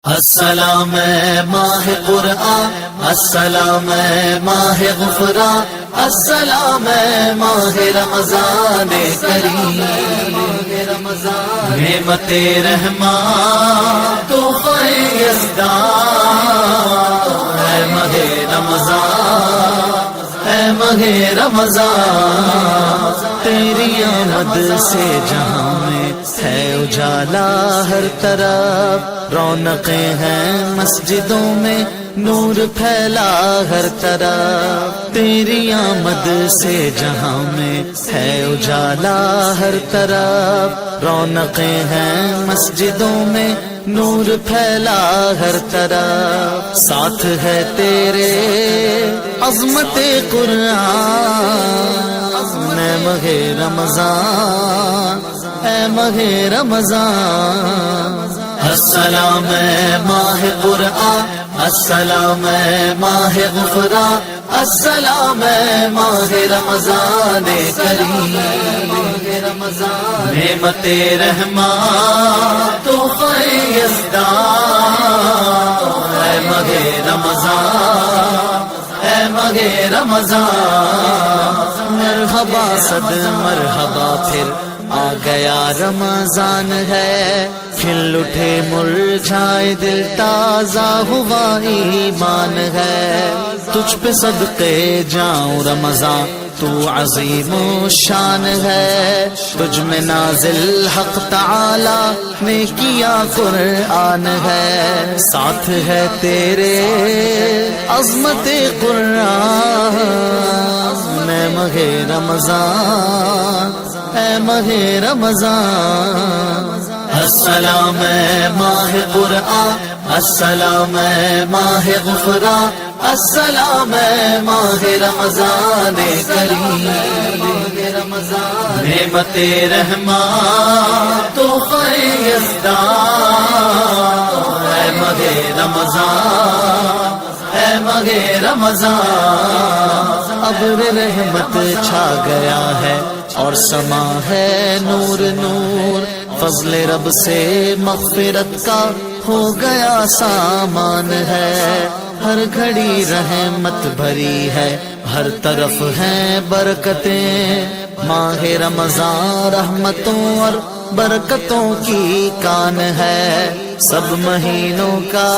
السلام ماہ قرآن، السلام ماہ غفران، السلام ماہ رمضان کریم، نعمت رحمان تحفہ یزدان، اے ماہ رمضان، اے ماہ رمضان، تیری آمد سے جہاں میں ہے اجالا ہر طرف، رونقیں ہیں مسجدوں میں نور پھیلا ہر طرف، تیری آمد سے جہاں میں ہے اجالا ہر طرف، رونقیں ہیں مسجدوں میں نور پھیلا ہر طرف، ساتھ ہے تیرے عظمت قرآن، اے ماہ رمضان، اے ماہ رمضان، السلام ماہ قرآن، السلام ماہ غفران، السلام ماہ رمضان کریم، نعمت رحمان تحفہ یزدان، اے ماہ رمضان، اے ماہ رمضان، مرحبا صد مرحبا پھر آ گیا رمضان ہے، کھل اٹھے مرجھائے دل تازہ ہوا ایمان ہے، تجھ پہ صدقے جاؤں رمضان تو عظیم و شان ہے، تجھ میں نازل حق تعالی نے کیا قرآن ہے، ساتھ ہے تیرے عظمت قرآن، اے ماہ رمضان، اے ماہ رمضان، السلام ماہ قرآن، السلام ماہ غفران، السلام ماہ رمضان کریم، نعمت رحمان تحفہ یزدان، اے ماہ رمضان، اے ماہ رمضان، ابر رحمت چھا گیا ہے اور سما ہے نور نور، فضل رب سے مغفرت کا ہو گیا سامان ہے، ہر گھڑی رحمت بھری ہے، ہر طرف ہیں برکتیں، ماہ رمضان رحمتوں اور برکتوں کی کان ہے، سب مہینوں کا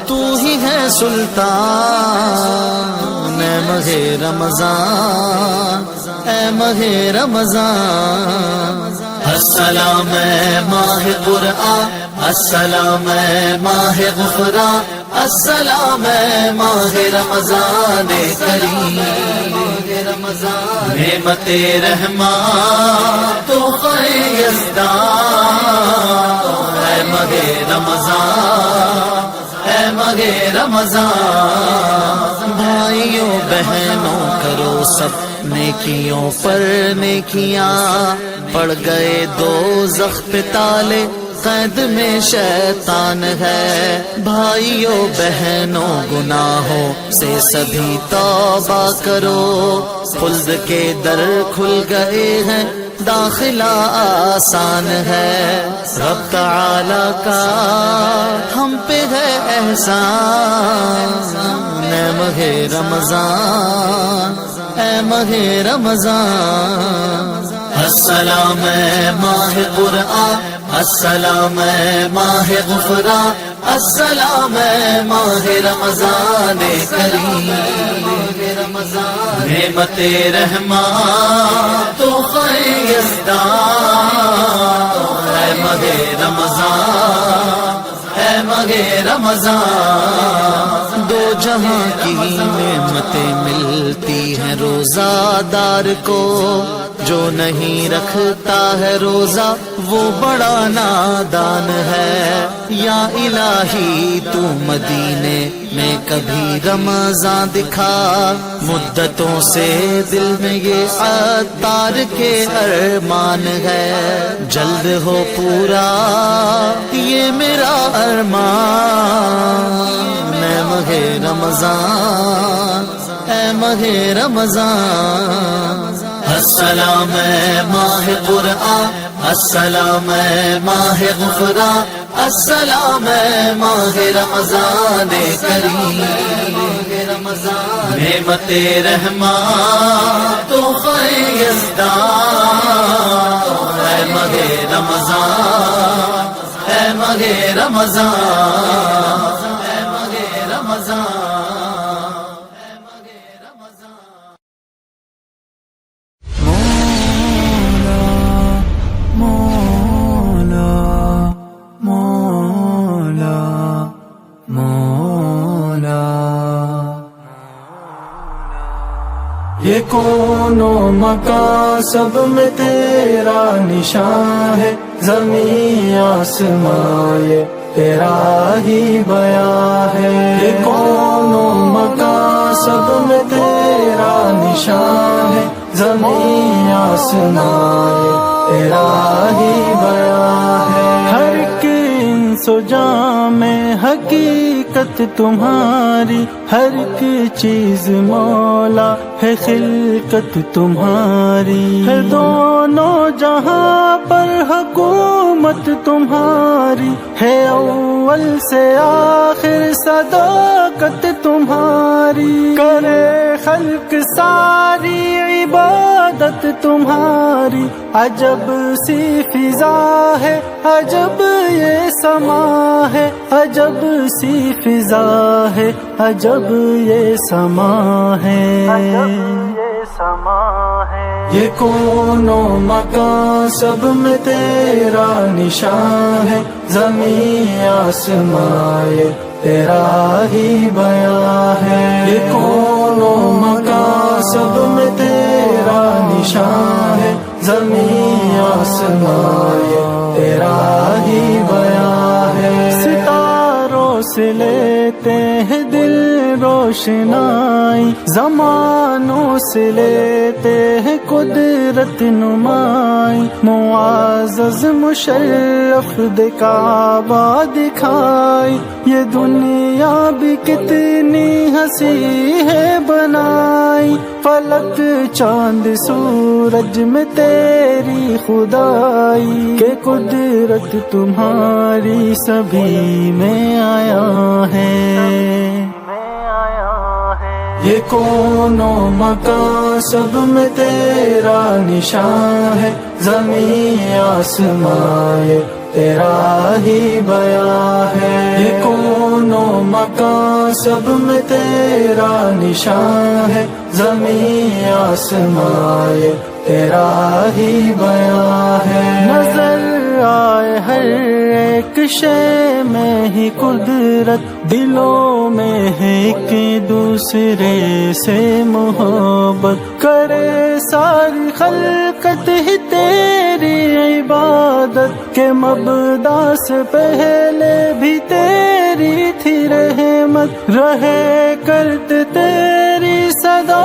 تو ہی ہے سلطان، اے ماہ رمضان، اے ماہ رمضان، السلام ماہ قرآن، السلام ماہ غفران، السلام ماہ رمضان کریم، نعمت رحمان تحفہ یزدان، اے ماہ رمضان، اے ماہ رمضان، بھائیوں بہنوں کرو سب نیکیوں پر نیکیاں، پڑ گئے دوزخ پہ تالے قید میں شیطان ہے، بھائیوں بہنوں گناہوں سے سبھی توبہ کرو، خلد کے در کھل گئے ہیں داخلہ آسان ہے، رب تعالی کا ہم پہ ہے احسان، اے ماہ رمضان، اے ماہ رمضان، السلام ماہ قرآن، السلام ماہ غفران، السلام ماہ رمضان کریم، نعمت رحمان تحفہ یزدان، اے ماہ رمضان، اے ماہ رمضان، دو جہاں کی نعمتیں ملتی ہیں روزہ دار کو، جو نہیں رکھتا ہے روزہ وہ بڑا نادان ہے، یا الہی تو مدینے میں کبھی رمضان دکھا، مدتوں سے دل میں یہ عطار کے ارمان ہے، جلد ہو پورا یہ میرا ارمان، اے ماہ رمضان، اے ماہ رمضان، السلام اے ماہ قرآن، السلام اے ماہ غفران، السلام اے ماہ رمضان کریم، نعمت رحمان تحفہ یزدان، اے ماہ رمضان، اے ماہ رمضان، اے ماہ رمضان۔ یہ کون و مکان سب میں تیرا نشان ہے، زمین آسمان یہ تیرا ہی بیان ہے۔ یہ کون و مکان سب میں تیرا نشان ہے، زمین آسمان یہ تیرا ہی بیان ہے۔ ہر ایک انس و جاں میں حقیقت تمہاری، ہر ایک چیز مولا ہے خلقت تمہاری، ہے دونوں جہاں پر حکومت تمہاری، ہے اول سے آخر صداقت تمہاری، کرے خلق ساری عبادت تمہاری، عجب سی فضا ہے، عجب یہ سما ہے، عجب سی فضا ہے، عجب یہ سما ہے، یہ کون و مکان سب میں تیرا نشان ہے، زمین آسمان یہ تیرا ہی بیان ہے۔ یہ کون و مکان سب میں تیرا نشان ہے، زمین آسمان یہ تیرا ہی بیان ہے۔ ستاروں سے لیتے ہیں دل روشنائی، زمانوں سے لیتے ہیں قدرت نمائی، معزز مشرف کعبہ دکھائی، یہ دنیا بھی کتنی ہنسی ہے بنائی، فلک چاند سورج میں تیری خدائی، کہ قدرت تمہاری سبھی میں آیا ہے۔ یہ کون و مکان سب میں تیرا نشان ہے، زمین آسمان یہ تیرا ہی بیان ہے۔ یہ کون و مکان سب میں تیرا نشان ہے، زمین آسمان یہ تیرا ہی بیان ہے۔ نظر آئے ہر ایک شے میں ہی قدرت، دلوں میں ہے ایک دوسرے سے محبت، کرے ساری خلقت ہی تیری عبادت، کے مبدا سے پہلے بھی تیری تھی رحمت، رہے کرتے تیری صدا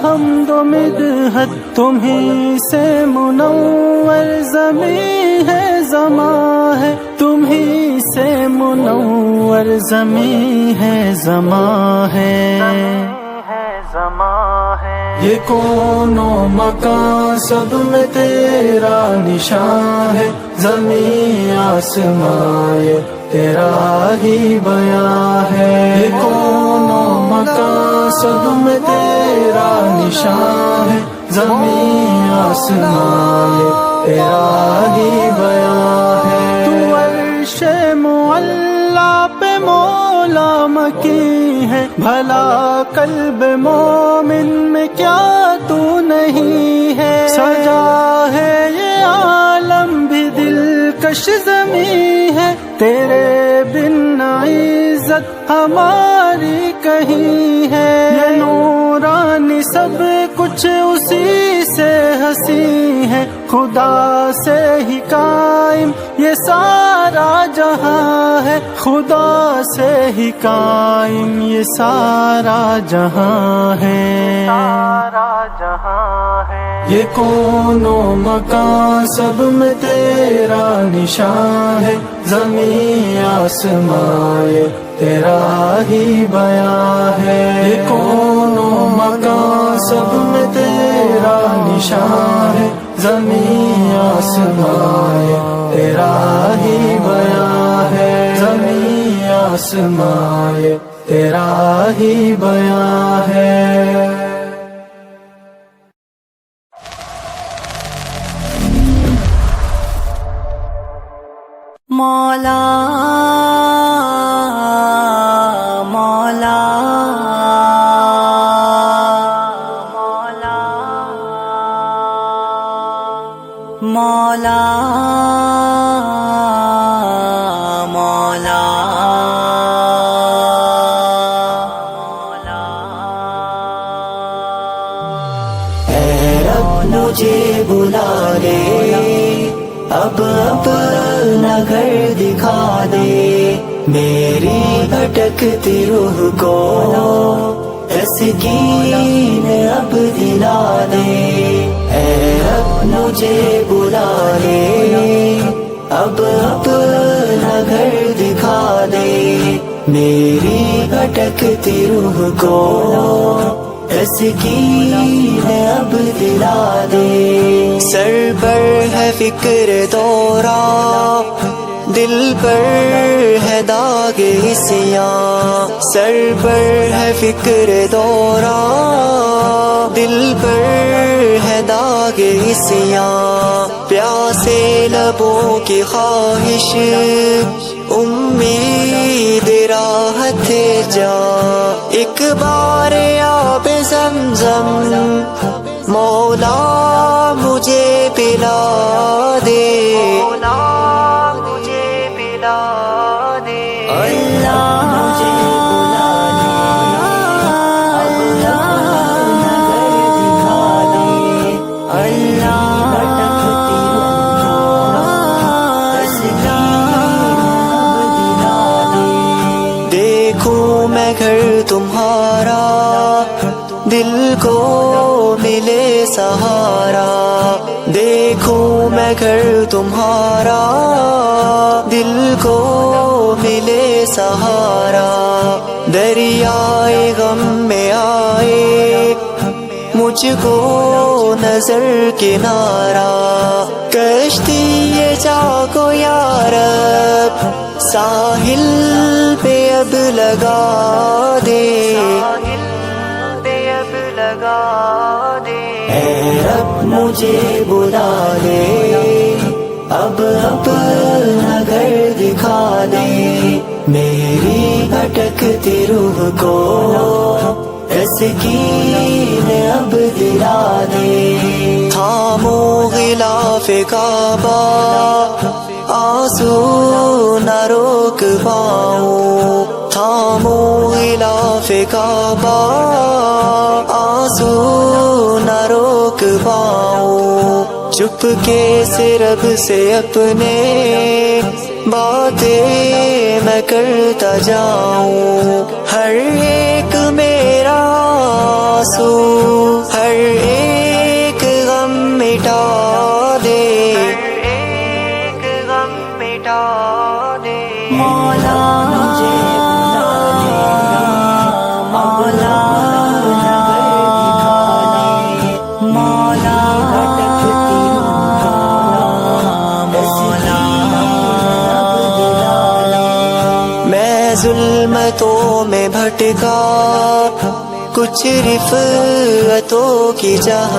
حمد و مدحت، تمہیں سے منور زمین ہے زمان ہے، تمہیں سے منور زمین ہے زمان ہے۔ یہ کون و مکان سب میں تیرا نشان ہے، زمین آسمان یہ تیرا ہی بیان ہے۔ یہ کون و مکان سب میں تیرا نشان ہے، زمین آسمان یہ تیرا ہی بیان ہے۔ تو عرش معلا پہ مولا مکی ہے، بھلا قلب مومن میں کیا تو نہیں ہے، سجا ہے یہ عالم بھی دلکش زمین ہے، تیرے بن عزت ہماری کہیں ہے، یہ نورانی سب کچھ اسی سے ہنسی ہے، خدا سے ہی قائم یہ سارا جہاں ہے، خدا سے ہی قائم یہ سارا جہاں ہے، یہ کون و مکان سب میں تیرا نشان ہے، زمین آسمان یہ تیرا ہی بیاں ہے، یہ کون و مکان سب میں تیرا نشان ہے، زمین آسمان تیرا ہی بیاں ہے، زمین آسمان تیرا ہی بیاں ہے۔ مولا مولا مولا مولا مولا اے رب مجھے بلا لے، اب اپنا گھر دکھا دے، میری بھٹکتی روح کو تسکین اب دلا دے۔ اے رب مجھے بلا لے، اب اپنا گھر دکھا دے، میری بھٹکتی روح کو تسکین اب دلا دے۔ سر پر ہے فکر دورا، دل پر ہے داغ عصیاں، سر پر ہے فکر دورا، دل پر ہے داغ عصیاں، پیاسے لبوں کی خواہش، امید راحت جا، ایک بار آب زمزم مولا مجھے پلا دے، مولا مجھے پلا دے۔ اللہ مجھے بلا دے، اللہ نظر دکھا دے، اللہ بھٹکتی دیکھوں میں گھر تمہارا، دل کو ملے سہارا، دیکھوں میں گھر تمہارا، دل کو ملے سہارا، دریائے غم میں آئے مجھ کو نظر کنارا، کشتی یہ جاگو یا رب، ساحل پہ اب لگا دے، اے رب مجھے بلا لے، اب اپنا گھر دکھا دے، میری بھٹکتی روح کو تسکین اب دلا دے۔ تھامو غلاف کعبہ، آنسو نہ روک پاؤں، تھامو غلاف کعبہ، آنسو نہ روک پاؤں، چپکے سے رب سے اپنے باتیں میں کرتا جاؤں، ہر ایک میرا آنسو، ہر ایک غم مٹا دے، ایک غم مٹا دے۔ مولا مجھے مولا مولا میں ظلمتوں میں بھٹکا، کچھ رفعتوں کی چاہ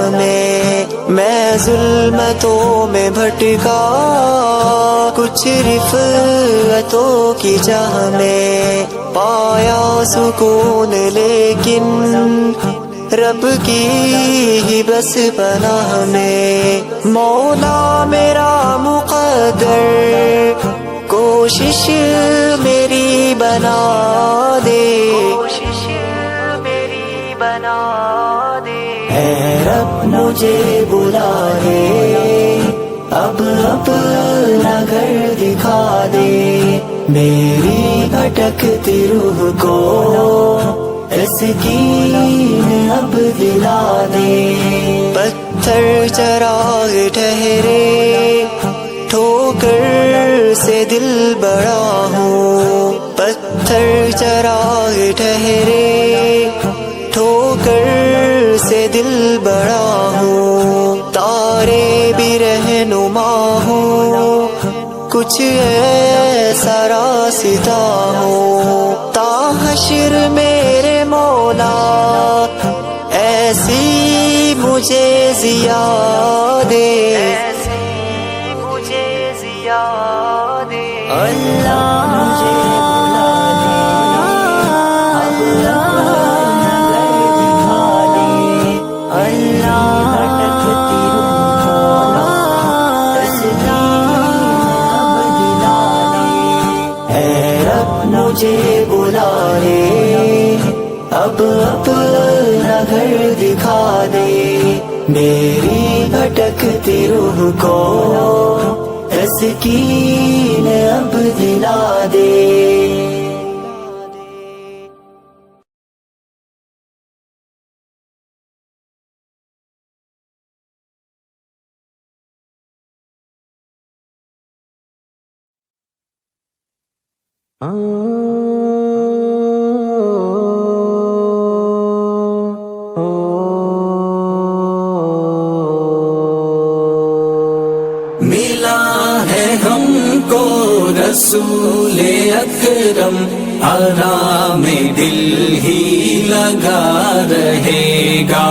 میں ظلمتوں میں بھٹکا، کچھ رفعتوں کی چاہ میں، پایا سکون لیکن رب کی ہی بس پناہ میں، مولا میرا مقدر کوشش میری بنا دے، کوشش میری بنا دے۔ اے رب مجھے بلا لے، اب اپنا گھر دکھا دے، میری بھٹکتی روح کو تسکین اب دلا دے۔ پتھر چراغ ٹھہرے، ٹھوکر سے دل بڑا ہوں، پتھر چراغ ٹھہرے ٹھوکر سے دل بڑا ہو، تارے بھی رہنما ہو، کچھ ایسا راستہ ہو، تا حشر میرے مولا ایسی مجھے ضیا دے، اللہ مجھے بلا دے، اللہ بھٹکتی روح اب دلا دے، اے رب مجھے بلا لے، اب اپنا گھر دکھا دے، میری بھٹکتی روح کو تسکین اب دلا دے۔ ملا ہے ہم کو رسول اکرم، آرام دل ہی لگا رہے گا،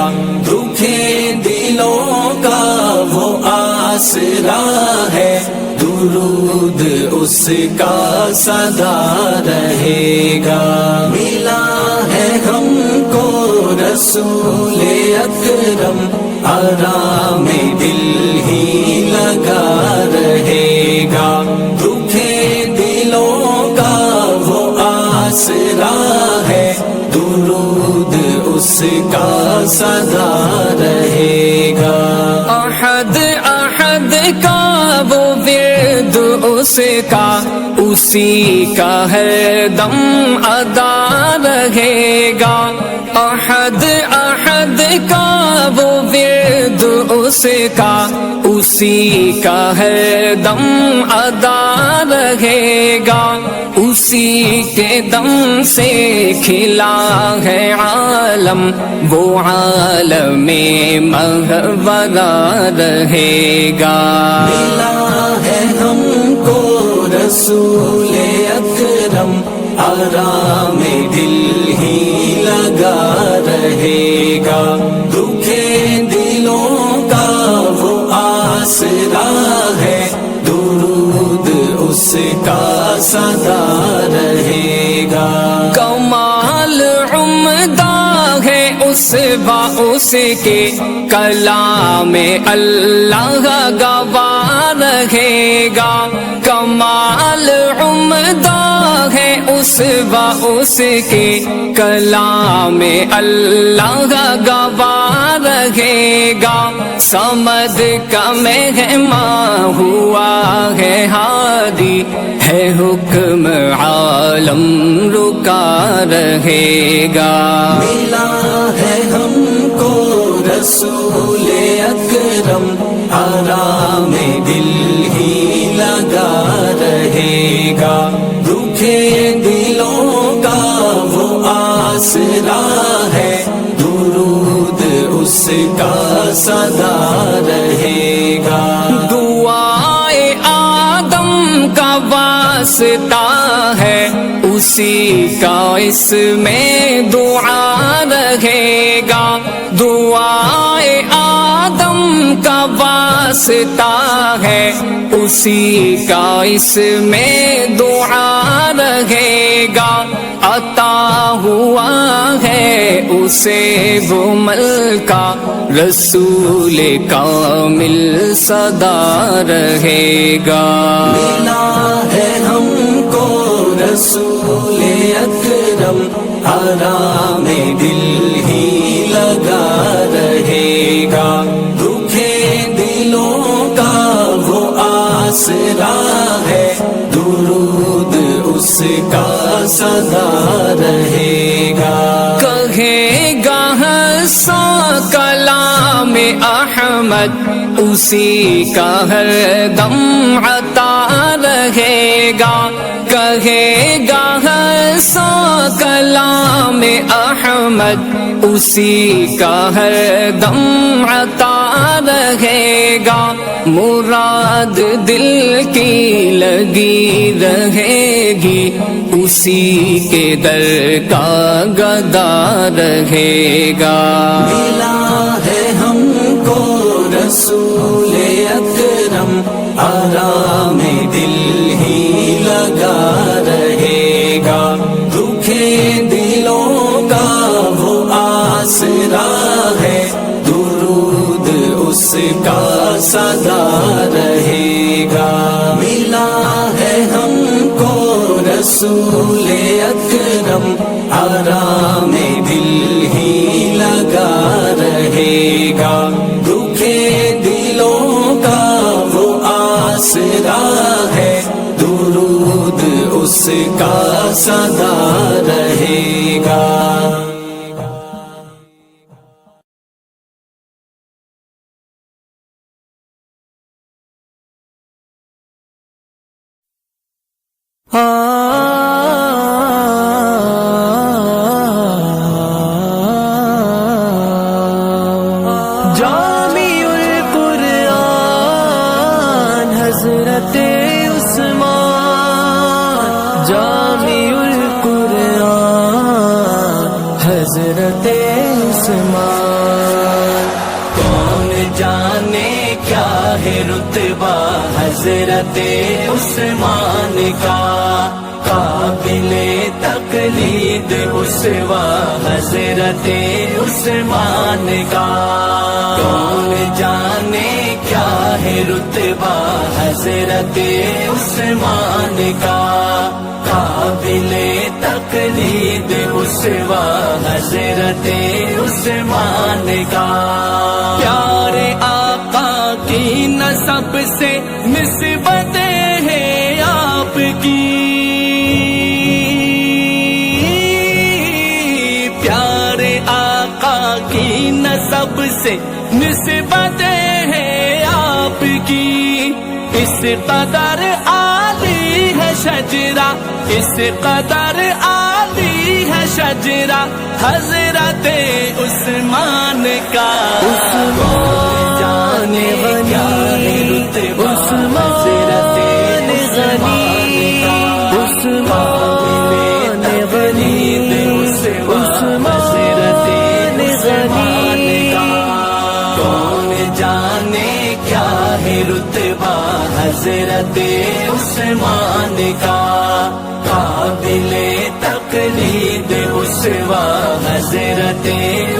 دکھے دلوں کا وہ آسرا ہے، درود اس کا صدا رہے گا۔ ملا ہے ہم کو رسول اکرم، آرام دل ہی لگا رہے گا، دکھے دلوں کا وہ آسرا ہے، درود اس کا صدا رہے گا۔ احد احد کا وہ ورد اس کا، اسی کا ہر دم ادا رہے گا، احد احد کا وہ ورد اس کا، اسی کا ہر دم ادا رہے گا، اسی کے دم سے کھلا ہے عالم، وہ عالم مغورہ رہے گا۔ ملا ہے ہم کو رسول اکرم، آرام دل ہی لگا رہے گا، دکھے دلوں کا وہ آسرا ہے، درود اس کا صدا رہے گا۔ کمال عمدہ ہے اس با اس کے، کلام اللہ گواہ رہے گا، کمال عمدہ ہے اس با اس کے، کلام اللہ گواہ رہے گا، سمد کا مہماں ہوا ہے ہادی، ہے حکم عالم رکا رہے گا۔ ملا ہے ہم کو رسول اکرم، آرام دل ہی لگا رہے گا، دکھے دلوں کا وہ آسرا ہے، درود اس کا صدا رہے گا۔ دعائے آدم کا واسطہ ہے، اسی کا اس میں دعا رہے گا، دعائے آدم کا واسطہ ہے، اسی کا اس میں دعا رہے گا، عطا ہوا ہے اسے وہ ملکہ، رسول کامل صدا رہے گا۔ ملا ہے ہم کو رسول اکرم، آرام دل ہی لگا رہے گا، دکھے دلوں کا وہ آسرا ہے، درود اس کا صدا رہے گا۔ کہے گا سا کلام احمد، اسی کا ہر دم عطا رہے گا، کہے گا سا کلام احمد اسی کا ہر دم عطا رہے گا، مراد دل کی لگی رہے گی، اسی کے در کا گدا رہے گا۔ ملا ہے ہم کو رسول اکرم، آرام دل ہی لگا رہے گا، دکھے دلوں کا وہ آسرا ہے، درود اس کا سدا رہے گا۔ ملا ہے ہم کو رسول اکرم، آرام دل ہی لگا رہے گا، دکھے دلوں کا وہ آسرا ہے، درود اس کا سدا رہے گا۔ جامع القرآن حضرت عثمان، جامع القرآن حضرت عثمان، کون جانے کیا ہے رتبہ حضرت عثمان کا، قابل تقلید اسوا حضرت عثمان کا، کون جانے کیا ہے رتبہ حضرت عثمان کا، قابل تقلید اسوا حضرت عثمان کا، پیارے آقا کی نسب سے نسبتیں ہیں آپ کی، پیارے آقا کی نسب سے نسبتیں ہیں آپ کی، اس قدر عالی ہے شجرہ، اس قدر عالی ہے شجرہ حضرت عثمان کا، عثمان غنی، عثمان غنی، عثمان غنی، عثمان غنی، کون جانے کیا ہے رتبہ حضرت عثمان کا، قابل تقلید اسوا حضرت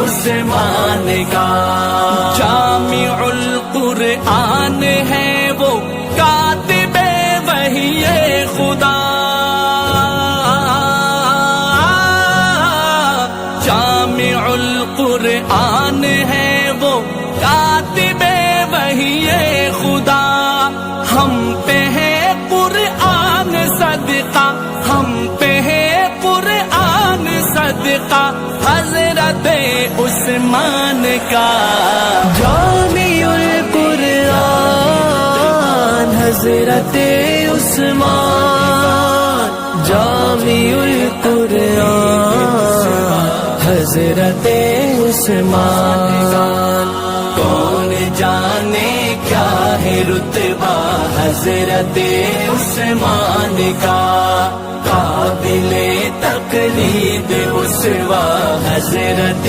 عثمان کا، جامع القرآن ہے وہ کاتب وحی خدا، جامع القرآن ہے وہ کاتب وحی خدا، ہم پہ ہے قرآن صدقہ، ہم پہ ہے قرآن صدقہ حضرت عثمان کا، جامع القرآن حضرت عثمان، جامع القرآن حضرت عثمان، کون جانے کیا ہے رتبہ حضرت عثمان کا، قابل تقلید اسوا حضرت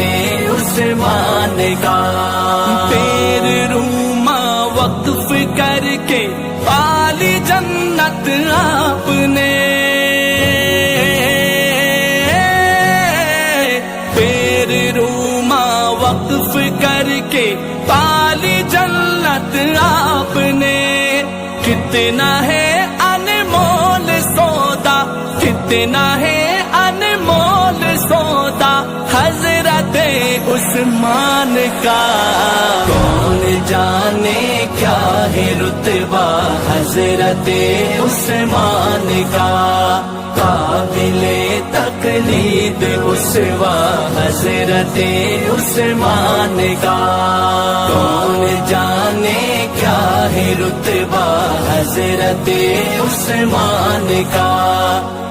عثمان کا، پیر روما وقف کر کے پالی جنت آپ نے، پیر روما وقف کر کے پالی جنت آپ نے، کتنا ہے انمول سودا، کتنا ہے انمول سودا حضرت عثمان کا، کون جانے کیا ہے رتبہ حضرت عثمان کا، قابل تقلید اسوا حضرت عثمان کا، کون جانے کیا ہے رتبہ حضرت عثمان کا،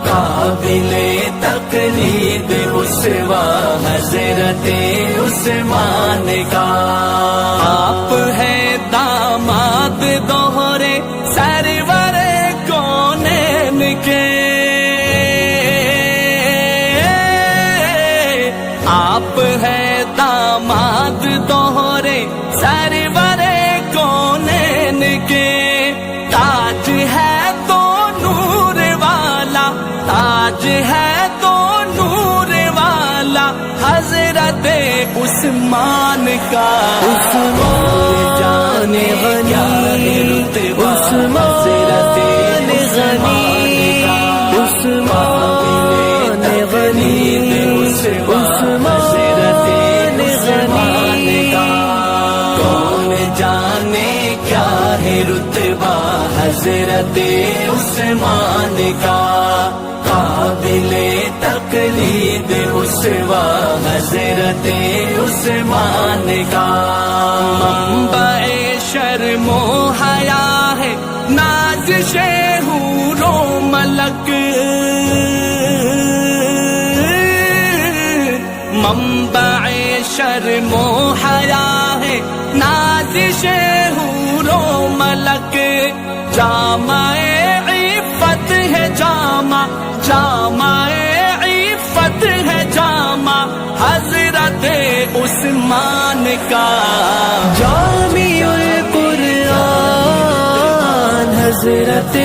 قابل تقلید تقلید اسوا حضرت عثمان کا. آپ ہے داماد دوہرے سرور کونین کے، آپ ہے داماد دوہرے سرور کونین کے. تاج ہے تو نور والا، تاج ہے تو نور والا حضرت عثمان کا. عثمان جان غنی، عثمان غنی، عثمان غنی، عثمان غنی. کون جانے کیا ہے رتبہ حضرت عثمان کا. قابل تقلید اسوا حضرت عثمان کا. منبع شرم و حیا ہے نازش حور و ملک، منبع شرم و حیا ہے نازش حور و ملک. جامع عفت ہے جامع، جامع عفت ہے جامع حضرت عثمان کا. جامع القرآن حضرت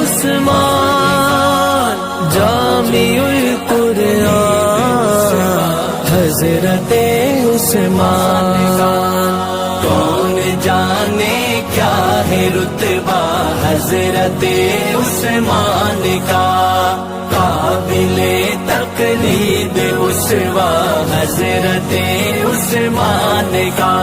عثمان، جامع القرآن حضرت عثمان. کون جانے کیا ہے رتبہ حضرت عثمان کا. قابل تقلید اسوا حضرت عثمان کا.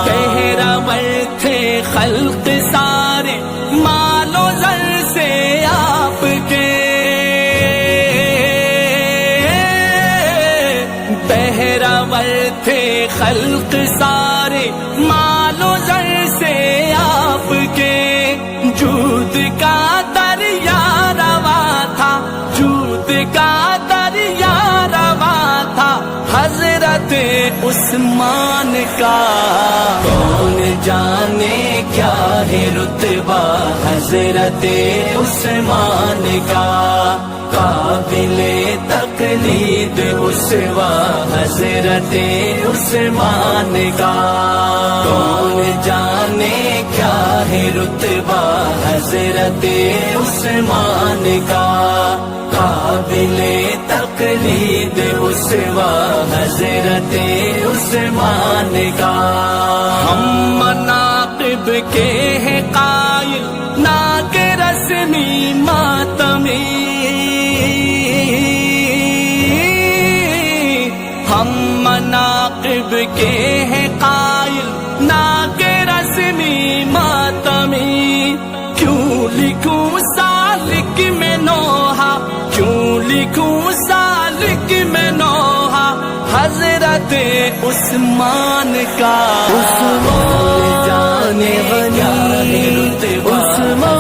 بہرور تھے خلق سارے مال و زر سے آپ کے، بہرور تھے خلق سارے مال و زر سے آپ کے. جود کا دریا روا تھا، جود کا دریا روا تھا حضرت عثمان کا. کون جانے کیا ہے رتبہ حضرت عثمان کا. قابل تقلید اسوا حضرت عثمان کا. کون جانے کیا ہے رتبہ حضرت عثمان کا. قابل تقلید اسوا حضرت عثمان کا. ہم مناقب کے ہیں قائل نہ کہ رسمی ماتمی، ہم مناقب کے ہیں قائل نہ کہ رسمی ماتمی. کیوں لکھوں سالک میں نوحہ، کیوں لکھوں سالک میں نوحہ حضرت عثمان کا. عثمان غنی، عثمان غنی، عثمان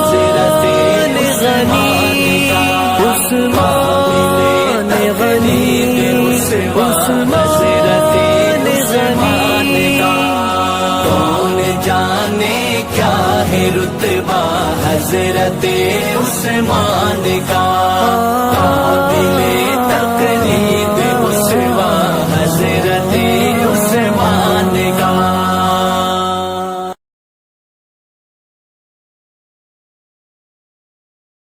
غنی، عثمان غنی. کون جانے کیا ہے رتبہ حضرت عثمان کا.